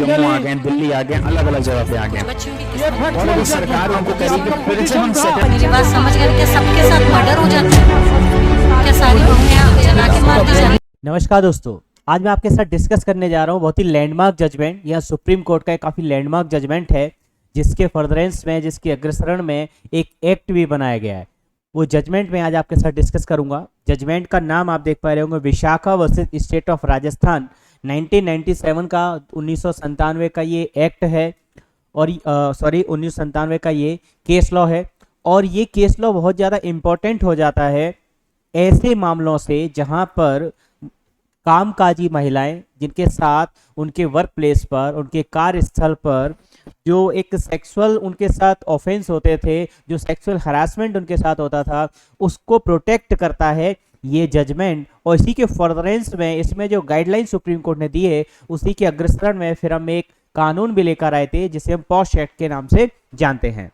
जम्मू आ गए, दिल्ली आ गए, अलग अलग जगह पे आ गए, और अभी सरकार उनको कह रही है कि प्रिजन सेटल। मेरी बात समझ गए? क्या सबके साथ मर्डर हो जाता है? क्या सारी बहुएं जला के मार दी जाती? नमस्कार दोस्तों, आज मैं आपके साथ डिस्कस करने जा रहा हूँ बहुत ही लैंडमार्क जजमेंट। यह सुप्रीम कोर्ट का एक काफ़ी लैंडमार्क जजमेंट है, जिसके फर्दरेंस में, जिसके अग्रसरण में एक एक्ट भी बनाया गया है। वो जजमेंट में आज आपके साथ डिस्कस करूंगा। जजमेंट का नाम आप देख पा रहे होंगे, Vishakha versus state of Rajasthan. 1997 का 1997 का ये एक्ट है, और 1997 का ये केस लॉ है। और ये केस लॉ बहुत ज़्यादा इम्पोर्टेंट हो जाता है ऐसे मामलों से जहां पर कामकाजी महिलाएं, जिनके साथ उनके वर्क प्लेस पर, उनके कार्यस्थल पर जो एक सेक्सुअल उनके साथ ऑफेंस होते थे, जो सेक्सुअल हरासमेंट उनके साथ होता था, उसको प्रोटेक्ट करता है ये जजमेंट। और इसी के फर्दरेंस में, इसमें जो गाइडलाइन सुप्रीम कोर्ट ने दी है, उसी के अग्रसरण में फिर हम एक कानून भी लेकर आए थे, जिसे हम पॉश एक्ट के नाम से जानते हैं।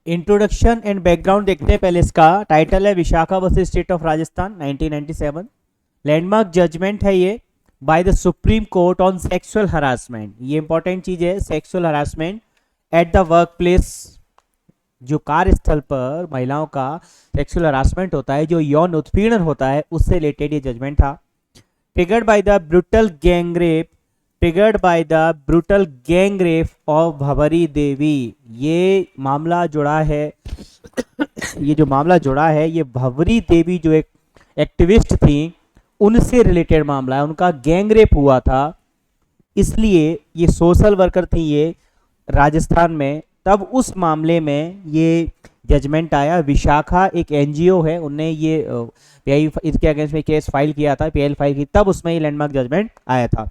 इंट्रोडक्शन एंड बैकग्राउंड देखते हैं पहले। इसका टाइटल है Vishakha versus state of Rajasthan 1997। Landmark judgment है ये by the Supreme Court on sexual harassment. ये इंपॉर्टेंट चीज है, sexual harassment at the work place. जो कार्यस्थल पर महिलाओं का सेक्सुअल हरासमेंट होता है, जो यौन उत्पीड़न होता है, उससे रिलेटेड ये जजमेंट था। Triggered by the brutal gang rape of Bhanwari Devi. ये मामला जुड़ा है ये भवरी देवी जो एक एक्टिविस्ट थी, उनसे रिलेटेड मामला है। उनका गैंग रेप हुआ था, इसलिए ये सोशल वर्कर थी ये राजस्थान में। तब उस मामले में ये जजमेंट आया। विशाखा एक एनजीओ है, उनने ये इसके अगेंस्ट में केस फाइल किया था, पीएल फाइल की, तब उसमें ये लैंडमार्क जजमेंट आया था।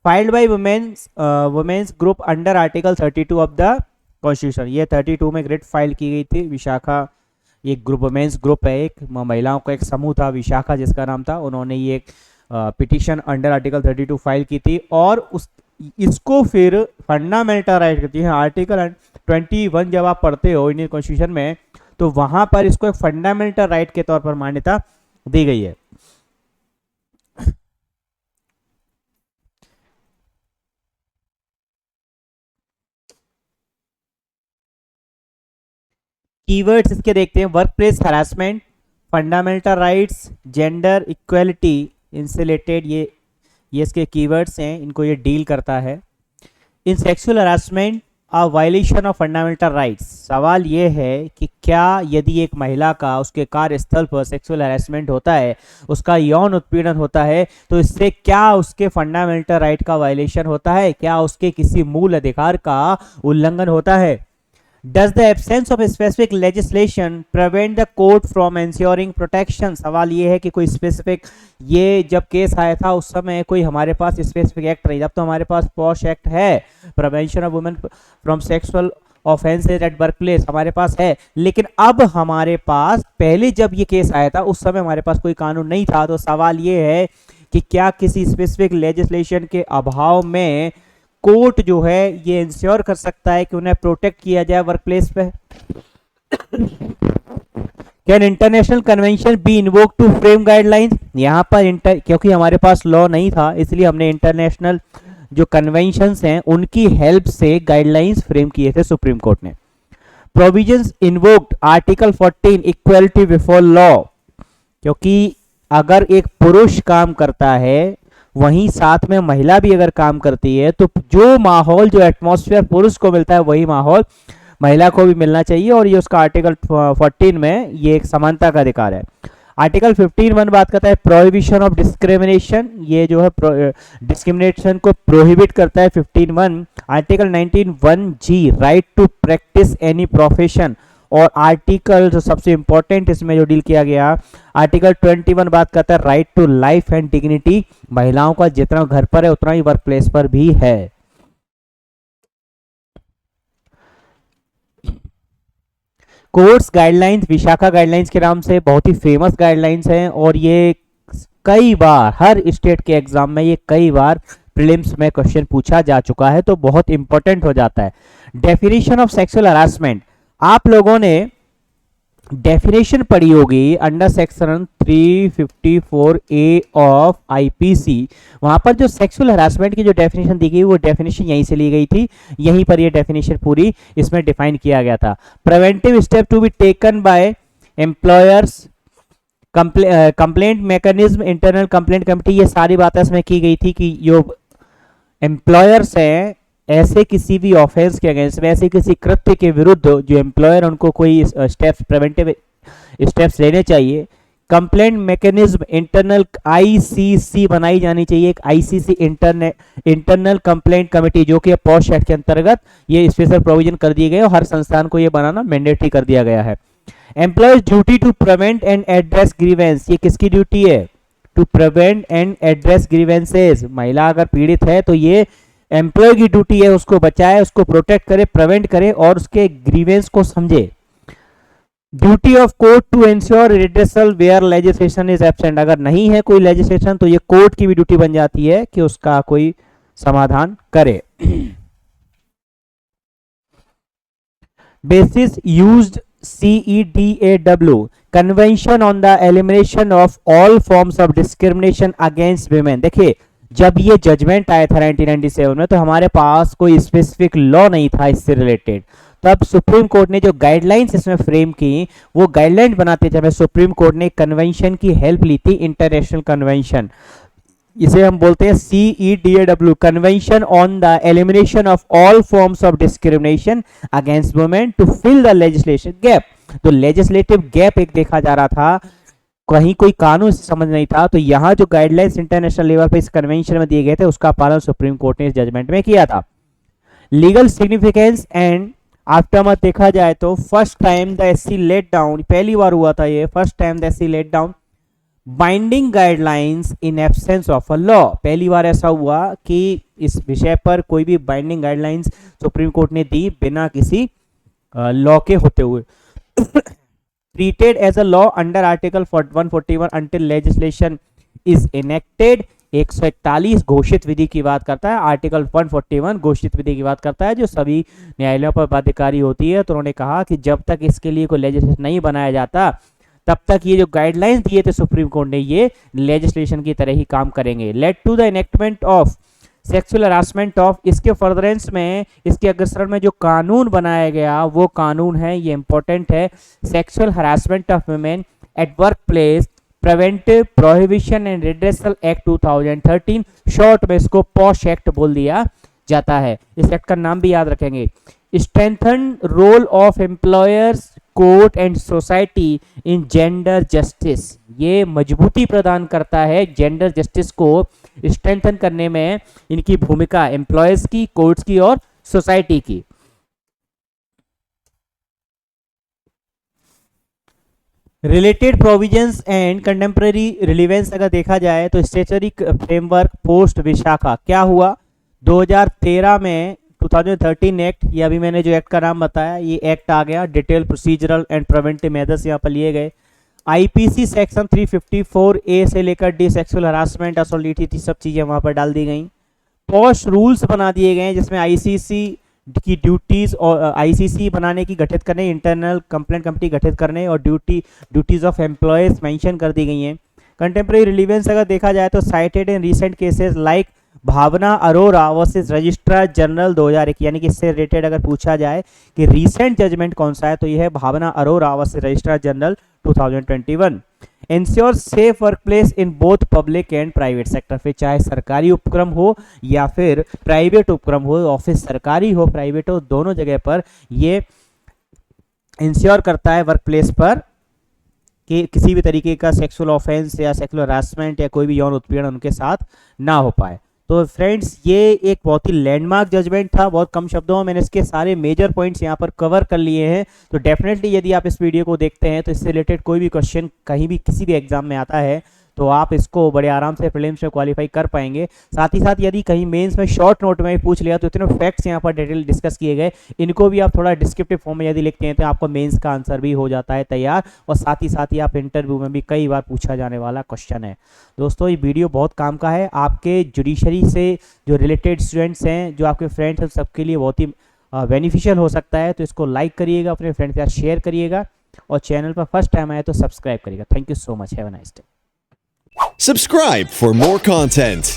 Filed by women's group under article 32 of the constitution. ये 32 में ग्रेड फाइल की गई थी। विशाखा एक ग्रुप, वुमेन्स ग्रुप है, एक महिलाओं का एक समूह था विशाखा जिसका नाम था। उन्होंने ये एक पिटीशन अंडर आर्टिकल 32 फाइल की थी, और इसको फिर फंडामेंटल राइट कहती है। आर्टिकल 21 जब आप पढ़ते हो इंडियन कॉन्स्टिट्यूशन में, तो वहां पर इसको एक फंडामेंटल राइट के तौर पर मान्यता दी गई है। कीवर्ड्स इसके देखते हैं। Work place harassment, fundamental rights, gender equality, इनसे रिलेटेड ये इसके कीवर्ड्स हैं, इनको ये डील करता है। In sexual harassment a violation of fundamental rights. सवाल ये है कि क्या यदि एक महिला का उसके कार्यस्थल पर सेक्सुअल हरासमेंट होता है, उसका यौन उत्पीड़न होता है, तो इससे क्या उसके फंडामेंटल राइट का वायलेशन होता है? क्या उसके किसी मूल अधिकार का उल्लंघन होता है? Does the absence of a specific legislation prevent the court from ensuring protection? सवाल ये है कि कोई स्पेसिफिक, ये जब केस आया था उस समय कोई हमारे पास स्पेसिफिक एक्ट नहीं, जब तो हमारे पास पॉश एक्ट है, prevention of women from sexual offences at work place हमारे पास है। लेकिन अब हमारे पास, पहले जब ये केस आया था उस समय हमारे पास कोई कानून नहीं था। तो सवाल ये है कि क्या किसी स्पेसिफिक लेजिस्लेशन के अभाव में कोर्ट जो है ये इंश्योर कर सकता है कि उन्हें प्रोटेक्ट किया जाए वर्क प्लेस पे? Can international convention be invoke to frame guidelines? यहाँ पर क्योंकि हमारे पास लॉ नहीं था, इसलिए हमने इंटरनेशनल जो कन्वेंशंस हैं उनकी हेल्प से गाइडलाइंस फ्रेम किए थे सुप्रीम कोर्ट ने। Provisions invoked article 14 equality before law. क्योंकि अगर एक पुरुष काम करता है, वहीं साथ में महिला भी अगर काम करती है, तो जो माहौल, जो एटमॉस्फेयर पुरुष को मिलता है, वही माहौल महिला को भी मिलना चाहिए। और ये उसका आर्टिकल 14 में ये एक समानता का अधिकार है। आर्टिकल 15(1) बात करता है प्रोहिबिशन ऑफ डिस्क्रिमिनेशन। ये जो है डिस्क्रिमिनेशन को प्रोहिबिट करता है 15(1). Article 19(1)(g) right to practice any profession. और आर्टिकल जो सबसे इंपॉर्टेंट इसमें जो डील किया गया, आर्टिकल 21 बात करता है right to life and dignity. महिलाओं का जितना घर पर है उतना ही वर्क प्लेस पर भी है। कोर्ट्स गाइडलाइंस, विशाखा गाइडलाइंस के नाम से बहुत ही फेमस गाइडलाइंस हैं, और ये कई बार हर स्टेट के एग्जाम में ये कई बार प्रीलिम्स में क्वेश्चन पूछा जा चुका है, तो बहुत इंपॉर्टेंट हो जाता है। डेफिनेशन ऑफ सेक्सुअल हरासमेंट, आप लोगों ने डेफिनेशन पढ़ी होगी under section 354A of IPC. वहां पर जो सेक्सुअल हरासमेंट की जो डेफिनेशन दी गई वो डेफिनेशन यहीं से ली गई थी, यहीं पर ये डेफिनेशन पूरी इसमें डिफाइन किया गया था। Preventive step to be taken by employers, complaint mechanism, internal complaint committee, ये सारी बातें इसमें की गई थी कि जो एम्प्लॉयर्स हैं ऐसे किसी भी ऑफेंस के अगेंस्ट में, ऐसे किसी कृत्य के विरुद्ध जो एम्प्लॉयर उनको कोई स्टेप्स, प्रिवेंटिव स्टेप्स लेने चाहिए। कंप्लेंट मैकेनिज्म इंटरनल आईसीसी बनाई जानी चाहिए, एक आईसीसी इंटरनल कंप्लेंट कमेटी, जो कि पॉश एक्ट के अंतर्गत ये स्पेशल प्रोविजन कर दिए गए और हर संस्थान को ये बनाना मैंडेटरी कर दिया गया है। Employers duty to prevent and address grievance, ये किसकी ड्यूटी है? To prevent and address grievances. महिला अगर पीड़ित है तो ये एम्प्लॉय की ड्यूटी है उसको बचाए, उसको प्रोटेक्ट करे, प्रिवेंट करे और उसके ग्रीवेंस को समझे। Duty of court to ensure redressal where legislation is absent, अगर नहीं है कोई लेजिस्लेशन तो ये कोर्ट की भी ड्यूटी बन जाती है कि उसका कोई समाधान करे। Basis used CEDAW, convention on the elimination of all forms of discrimination against women. देखिए जब ये जजमेंट आया था 1997 में तो हमारे पास कोई स्पेसिफिक लॉ नहीं था इससे रिलेटेड, तब सुप्रीम कोर्ट ने जो गाइडलाइंस इसमें फ्रेम की वो गाइडलाइन बनाते थे, सुप्रीम कोर्ट ने कन्वेंशन की हेल्प ली थी, इंटरनेशनल कन्वेंशन, इसे हम बोलते हैं CEDAW, convention on the elimination of all forms of discrimination against women to fill the legislation gap. तो लेजिस्लेटिव गैप एक देखा जा रहा था, कहीं कोई कानून से समझ नहीं था, तो यहाँ जो गाइडलाइंस इंटरनेशनल लेवल पे इस कन्वेंशन में दिए गए थे उसका पालन सुप्रीम कोर्ट ने इस जजमेंट में किया था। लीगल सिग्निफिकेंस एंड आफ्टरमैथ देखा जाए तो first time the SC laid down, पहली बार हुआ था ये, first time the SC laid down binding guidelines in absence of a law, पहली बार ऐसा हुआ कि इस विषय पर कोई भी बाइंडिंग गाइडलाइंस सुप्रीम कोर्ट ने दी बिना किसी लॉ के होते हुए। Treated as a law under article 141 until legislation is enacted, 141 घोषित विधि की बात करता है, आर्टिकल 141 घोषित विधि की बात करता है जो सभी न्यायालयों पर बाध्यकारी होती है। तो उन्होंने कहा कि जब तक इसके लिए कोई लेजिस्लेशन नहीं बनाया जाता तब तक ये जो गाइडलाइंस दिए थे सुप्रीम कोर्ट ने ये लेजिस्लेशन की तरह ही काम करेंगे। Led to the enactment of sexual harassment of, इसके फर्दरेंस में, इसके अग्रसर में जो कानून बनाया गया वो कानून है, ये इंपॉर्टेंट है, sexual harassment of women at work place preventive prohibition and redressal act 2013, short में इसको पॉश एक्ट बोल दिया जाता है। इस एक्ट का नाम भी याद रखेंगे। Strengthen role of employers court and society in gender justice, ये मजबूती प्रदान करता है जेंडर जस्टिस को स्ट्रेंथन करने में, इनकी भूमिका एम्प्लॉयर्स की, कोर्ट्स की और सोसाइटी की। Related provisions and contemporary relevance अगर देखा जाए तो स्टैट्यूटरी फ्रेमवर्क पोस्ट विशाखा क्या हुआ 2013 में 2013 एक्ट, ये अभी मैंने जो एक्ट का नाम बताया ये एक्ट आ गया। Detail procedural and preventive measures यहाँ पर लिए गए। आईपीसी सेक्शन 354A से लेकर डी सेक्सुअल हरासमेंट, असॉल्ट, सब चीजें वहां पर डाल दी गई। पॉश रूल्स बना दिए गए जिसमें आईसीसी की ड्यूटीज और आईसीसी बनाने की गठित करने, इंटरनल कंप्लेंट कमेटी गठित करने और ड्यूटीज ऑफ एम्प्लॉयज मेंशन कर दी गई हैं। कंटेम्प्रेरी रिलीवेंस अगर देखा जाए तो cited in recent cases like Bhavna Arora versus registrar general 2001, यानी कि इससे रिलेटेड अगर पूछा जाए कि रीसेंट जजमेंट कौन सा है तो यह है Bhavna Arora versus registrar general 2021। Ensure safe workplace in both public and private sector, फिर चाहे सरकारी उपक्रम हो या फिर प्राइवेट उपक्रम हो, ऑफिस सरकारी हो प्राइवेट हो, दोनों जगह पर ये इंश्योर करता है वर्कप्लेस पर कि किसी भी तरीके का सेक्सुअल ऑफेंस या सेक्सुअल हरासमेंट या कोई भी यौन उत्पीड़न उनके साथ ना हो पाए। तो फ्रेंड्स ये एक बहुत ही लैंडमार्क जजमेंट था, बहुत कम शब्दों में मैंने इसके सारे मेजर पॉइंट्स यहाँ पर कवर कर लिए हैं। तो डेफिनेटली यदि आप इस वीडियो को देखते हैं तो इससे रिलेटेड कोई भी क्वेश्चन कहीं भी किसी भी एग्जाम में आता है तो आप इसको बड़े आराम से प्रीलिम्स में क्वालिफाई कर पाएंगे। साथ ही साथ यदि कहीं मेंस में शॉर्ट नोट में पूछ लिया तो इतने फैक्ट्स यहाँ पर डिटेल डिस्कस किए गए, इनको भी आप थोड़ा डिस्क्रिप्टिव फॉर्म में यदि लिखते हैं तो आपको मेंस का आंसर भी हो जाता है तैयार, और साथ ही आप इंटरव्यू में भी कई बार पूछा जाने वाला क्वेश्चन है। दोस्तों ये वीडियो बहुत काम का है, आपके जुडिशरी से जो रिलेटेड स्टूडेंट्स हैं, जो आपके फ्रेंड्स हैं, सबके लिए बहुत ही बेनिफिशियल हो सकता है। तो इसको लाइक करिएगा, अपने फ्रेंड्स के साथ शेयर करिएगा और चैनल पर फर्स्ट टाइम आए तो सब्सक्राइब करिएगा। Thank you so much, have a nice day. Subscribe for more content.